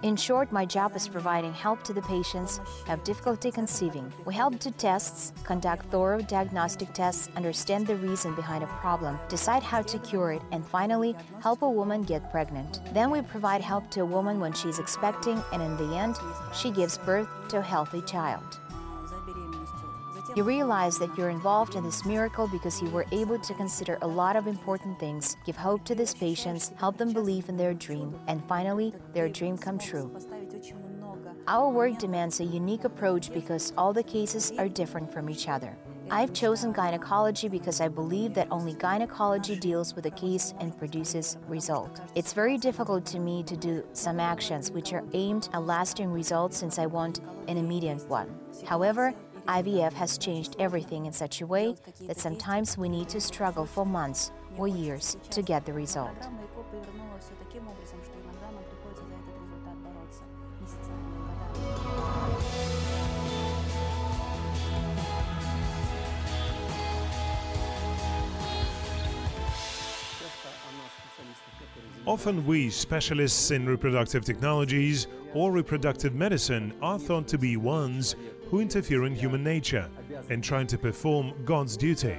In short, my job is providing help to the patients who have difficulty conceiving. We help do tests, conduct thorough diagnostic tests, understand the reason behind a problem, decide how to cure it, and finally, help a woman get pregnant. Then we provide help to a woman when she's expecting, and in the end, she gives birth to a healthy child. You realize that you're involved in this miracle because you were able to consider a lot of important things, give hope to these patients, help them believe in their dream, and finally, their dream come true. Our work demands a unique approach because all the cases are different from each other. I've chosen gynecology because I believe that only gynecology deals with a case and produces result. It's very difficult to me to do some actions which are aimed at lasting results since I want an immediate one. However, IVF has changed everything in such a way that sometimes we need to struggle for months or years to get the result. Often we, specialists in reproductive technologies or reproductive medicine, are thought to be ones who interfere in human nature and try to perform God's duty.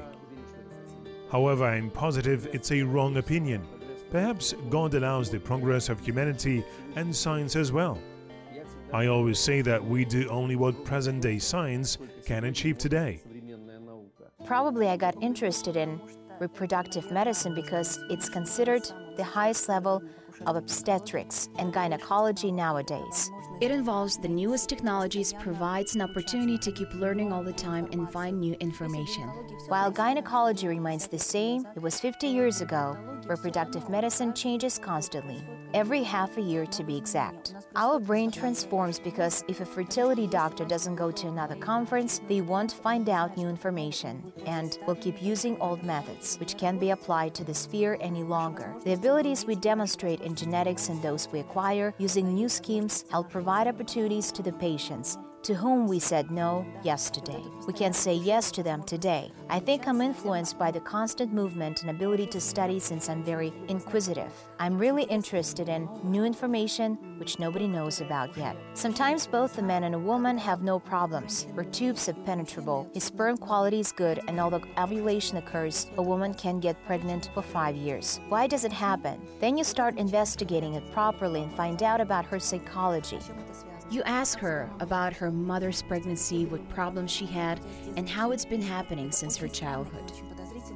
However, I'm positive it's a wrong opinion. Perhaps God allows the progress of humanity and science as well. I always say that we do only what present-day science can achieve today. Probably I got interested in reproductive medicine because it's considered the highest level of obstetrics and gynecology nowadays. It involves the newest technologies, provides an opportunity to keep learning all the time and find new information. While gynecology remains the same, it was 50 years ago, reproductive medicine changes constantly, every half a year to be exact. Our brain transforms because if a fertility doctor doesn't go to another conference, they won't find out new information and will keep using old methods, which can't be applied to the sphere any longer. The abilities we demonstrate in genetics and those we acquire using new schemes help provide opportunities to the patients to whom we said no yesterday. We can say yes to them today. I think I'm influenced by the constant movement and ability to study since I'm very inquisitive. I'm really interested in new information which nobody knows about yet. Sometimes both a man and a woman have no problems. Her tubes are penetrable, his sperm quality is good, and although ovulation occurs, a woman can get pregnant for 5 years. Why does it happen? Then you start investigating it properly and find out about her psychology. You ask her about her mother's pregnancy, what problems she had, and how it's been happening since her childhood.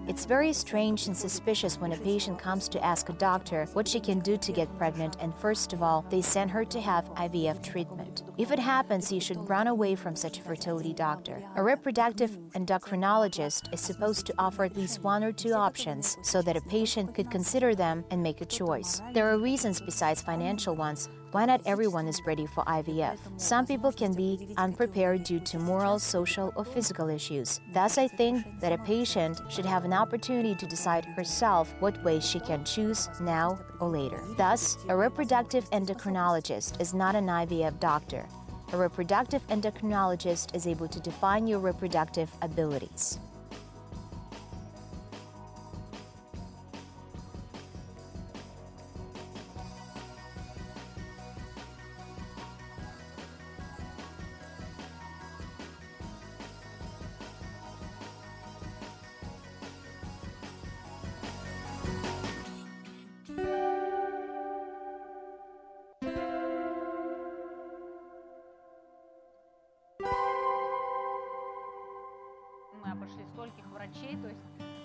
It's very strange and suspicious when a patient comes to ask a doctor what she can do to get pregnant, and first of all, they send her to have IVF treatment. If it happens, you should run away from such a fertility doctor. A reproductive endocrinologist is supposed to offer at least 1 or 2 options so that a patient could consider them and make a choice. There are reasons besides financial ones why not everyone is ready for IVF. Some people can be unprepared due to moral, social, or physical issues. Thus, I think that a patient should have an opportunity to decide herself what way she can choose now or later. Thus, a reproductive endocrinologist is not an IVF doctor. A reproductive endocrinologist is able to define your reproductive abilities.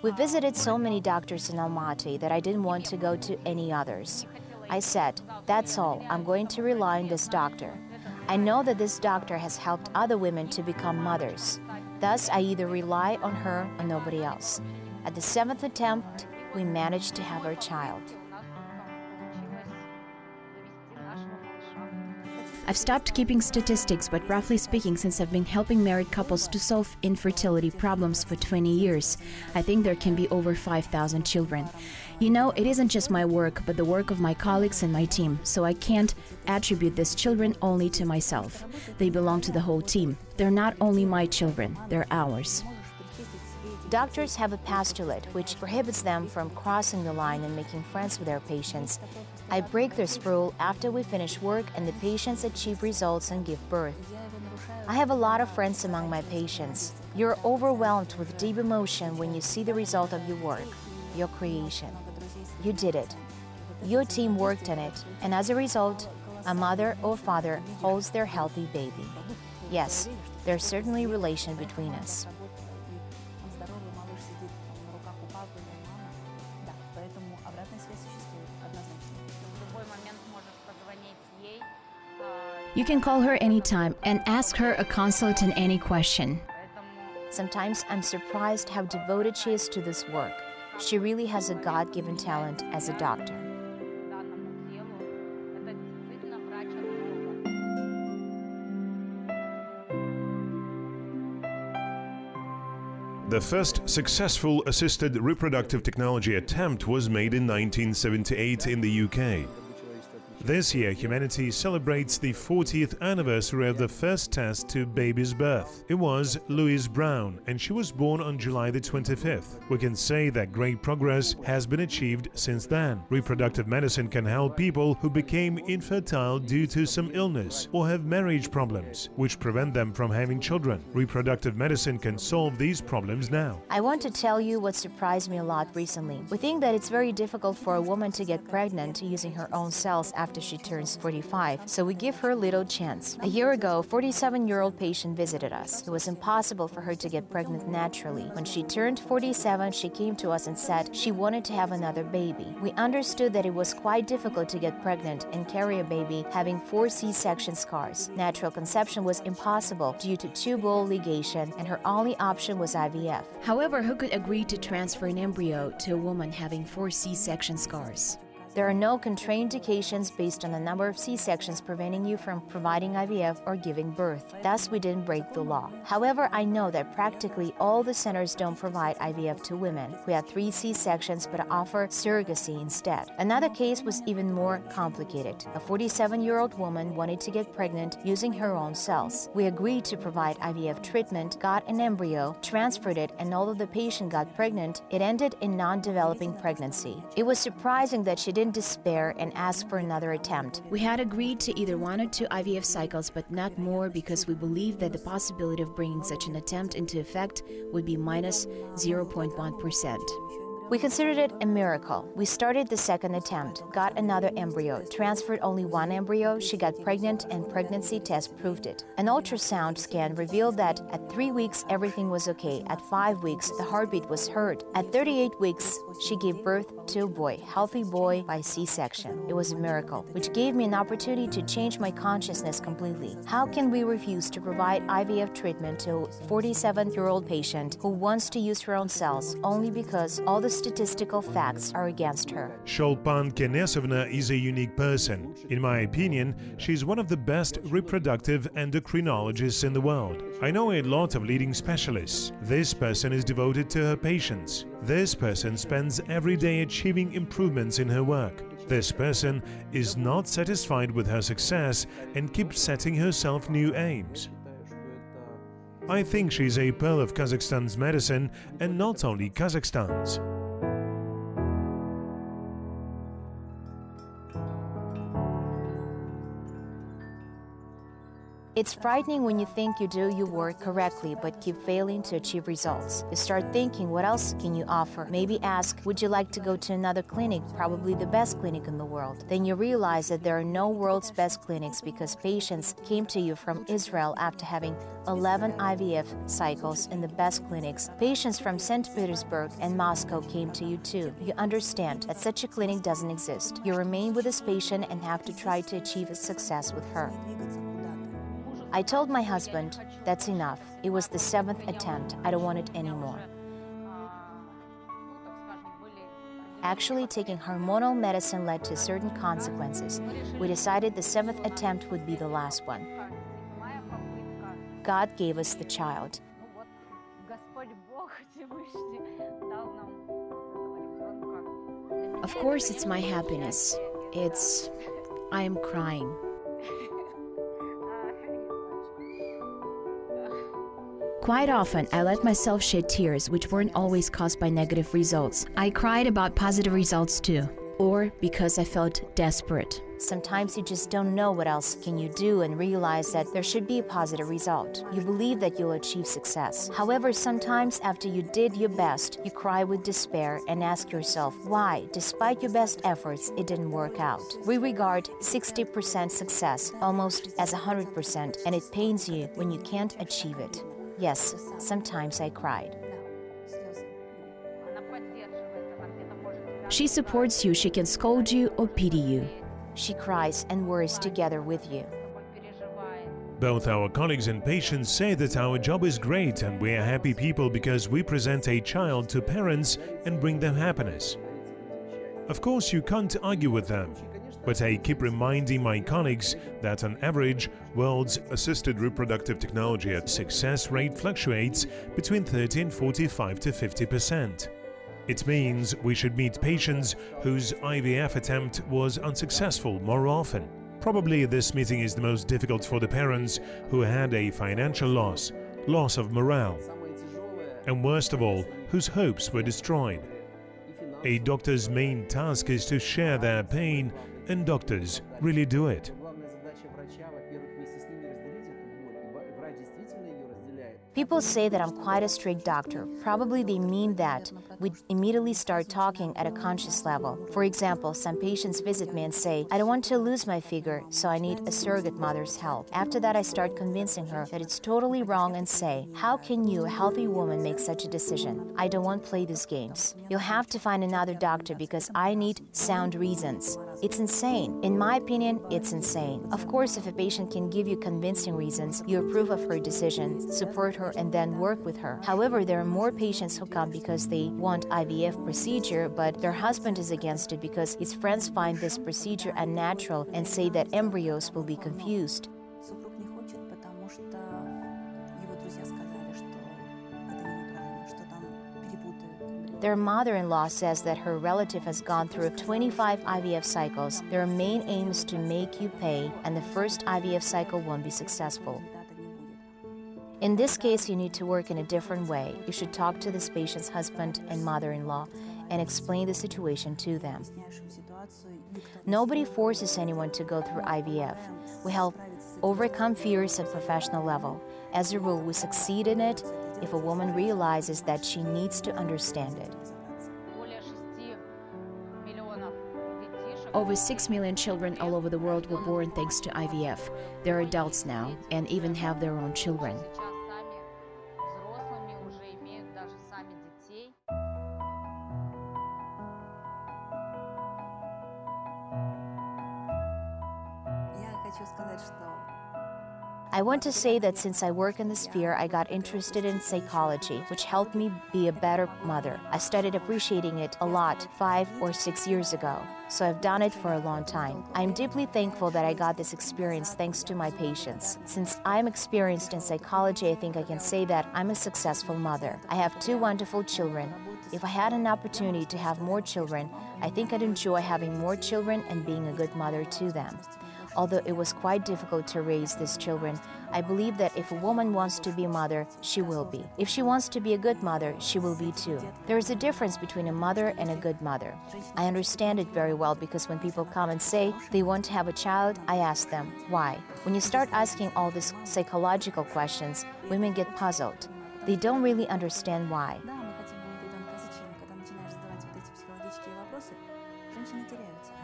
We visited so many doctors in Almaty that I didn't want to go to any others. I said, that's all, I'm going to rely on this doctor. I know that this doctor has helped other women to become mothers. Thus, I either rely on her or nobody else. At the 7th attempt, we managed to have our child. I've stopped keeping statistics, but roughly speaking, since I've been helping married couples to solve infertility problems for 20 years, I think there can be over 5,000 children. You know, it isn't just my work, but the work of my colleagues and my team, so I can't attribute these children only to myself. They belong to the whole team. They're not only my children, they're ours. Doctors have a postulate which prohibits them from crossing the line and making friends with their patients. I break this rule after we finish work and the patients achieve results and give birth. I have a lot of friends among my patients. You're overwhelmed with deep emotion when you see the result of your work, your creation. You did it. Your team worked on it, and as a result, a mother or father holds their healthy baby. Yes, there's certainly a relation between us. You can call her anytime and ask her a consult on any question. Sometimes I'm surprised how devoted she is to this work. She really has a God-given talent as a doctor. The first successful assisted reproductive technology attempt was made in 1978 in the UK. This year, humanity celebrates the 40th anniversary of the first test to baby's birth. It was Louise Brown, and she was born on July the 25th. We can say that great progress has been achieved since then. Reproductive medicine can help people who became infertile due to some illness or have marriage problems, which prevent them from having children. Reproductive medicine can solve these problems now. I want to tell you what surprised me a lot recently. We think that it's very difficult for a woman to get pregnant using her own cells after she turns 45, so we give her a little chance. A year ago, a 47-year-old patient visited us. It was impossible for her to get pregnant naturally. When she turned 47, she came to us and said she wanted to have another baby. We understood that it was quite difficult to get pregnant and carry a baby having 4 C-section scars. Natural conception was impossible due to tubal ligation, and her only option was IVF. However, who could agree to transfer an embryo to a woman having 4 C-section scars? There are no contraindications based on the number of C-sections preventing you from providing IVF or giving birth. Thus, we didn't break the law. However, I know that practically all the centers don't provide IVF to women who had 3 C-sections but offer surrogacy instead. Another case was even more complicated. A 47-year-old woman wanted to get pregnant using her own cells. We agreed to provide IVF treatment, got an embryo, transferred it, and although the patient got pregnant, it ended in non-developing pregnancy. It was surprising that she didn't despair and ask for another attempt. We had agreed to either 1 or 2 IVF cycles, but not more, because we believed that the possibility of bringing such an attempt into effect would be minus 0.1%. We considered it a miracle. We started the second attempt, got another embryo, transferred only 1 embryo, she got pregnant, and pregnancy test proved it. An ultrasound scan revealed that at 3 weeks everything was okay. At 5 weeks the heartbeat was heard. At 38 weeks she gave birth to a boy, healthy boy by C-section. It was a miracle, which gave me an opportunity to change my consciousness completely. How can we refuse to provide IVF treatment to a 47-year-old patient who wants to use her own cells only because all the statistical facts are against her? Sholpan Karibaeva is a unique person. In my opinion, she's one of the best reproductive endocrinologists in the world. I know a lot of leading specialists. This person is devoted to her patients. This person spends every day achieving improvements in her work. This person is not satisfied with her success and keeps setting herself new aims. I think she's a pearl of Kazakhstan's medicine, and not only Kazakhstan's. It's frightening when you think you do your work correctly but keep failing to achieve results. You start thinking, what else can you offer? Maybe ask, would you like to go to another clinic, probably the best clinic in the world? Then you realize that there are no world's best clinics because patients came to you from Israel after having 11 IVF cycles in the best clinics. Patients from St. Petersburg and Moscow came to you too. You understand that such a clinic doesn't exist. You remain with this patient and have to try to achieve a success with her. I told my husband, that's enough. It was the 7th attempt. I don't want it anymore. Actually, taking hormonal medicine led to certain consequences. We decided the 7th attempt would be the last one. God gave us the child. Of course, it's my happiness. I am crying. Quite often, I let myself shed tears, which weren't always caused by negative results. I cried about positive results too. or because I felt desperate. Sometimes you just don't know what else can you do and realize that there should be a positive result. You believe that you'll achieve success. However, sometimes after you did your best, you cry with despair and ask yourself why, despite your best efforts, it didn't work out. We regard 60% success almost as 100%, and it pains you when you can't achieve it. Yes, sometimes I cried. She supports you, she can scold you or pity you. She cries and worries together with you. Both our colleagues and patients say that our job is great and we are happy people because we present a child to parents and bring them happiness. Of course, you can't argue with them, but I keep reminding my colleagues that on average, world's assisted reproductive technology success rate fluctuates between 30 and 45 to 50%. It means we should meet patients whose IVF attempt was unsuccessful more often. Probably this meeting is the most difficult for the parents who had a financial loss of morale, and worst of all, whose hopes were destroyed. A doctor's main task is to share their pain, and doctors really do it. People say that I'm quite a strict doctor. Probably they mean that we immediately start talking at a conscious level. For example, some patients visit me and say, I don't want to lose my figure, so I need a surrogate mother's help. After that, I start convincing her that it's totally wrong and say, how can you, a healthy woman, make such a decision? I don't want to play these games. You'll have to find another doctor because I need sound reasons. It's insane. In my opinion, it's insane. Of course, if a patient can give you convincing reasons, you approve of her decision, support her, and then work with her. However, there are more patients who come because they want IVF procedure, but their husband is against it because his friends find this procedure unnatural and say that embryos will be confused. Their mother-in-law says that her relative has gone through 25 IVF cycles. Their main aim is to make you pay, and the first IVF cycle won't be successful. In this case, you need to work in a different way. You should talk to this patient's husband and mother-in-law and explain the situation to them. Nobody forces anyone to go through IVF. We help overcome fears at professional level. As a rule, we succeed in it if a woman realizes that she needs to understand it. Over 6 million children all over the world were born thanks to IVF. They're adults now and even have their own children. I want to say that since I work in the sphere, I got interested in psychology, which helped me be a better mother. I started appreciating it a lot 5 or 6 years ago, so I've done it for a long time. I'm deeply thankful that I got this experience thanks to my patients. Since I'm experienced in psychology, I think I can say that I'm a successful mother. I have 2 wonderful children. If I had an opportunity to have more children, I think I'd enjoy having more children and being a good mother to them. Although it was quite difficult to raise these children, I believe that if a woman wants to be a mother, she will be. If she wants to be a good mother, she will be too. There is a difference between a mother and a good mother. I understand it very well because when people come and say they want to have a child, I ask them, why? When you start asking all these psychological questions, women get puzzled. They don't really understand why.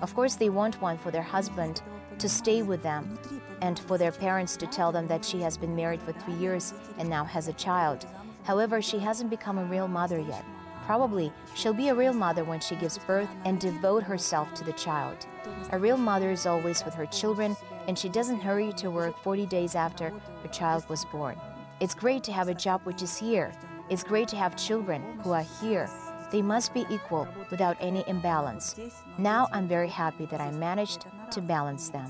Of course, they want one for their husband to stay with them and for their parents to tell them that she has been married for 3 years and now has a child. However, she hasn't become a real mother yet. Probably, she'll be a real mother when she gives birth and devote herself to the child. A real mother is always with her children, and she doesn't hurry to work 40 days after her child was born. It's great to have a job which is here. It's great to have children who are here. They must be equal without any imbalance. Now I'm very happy that I managed to balance them.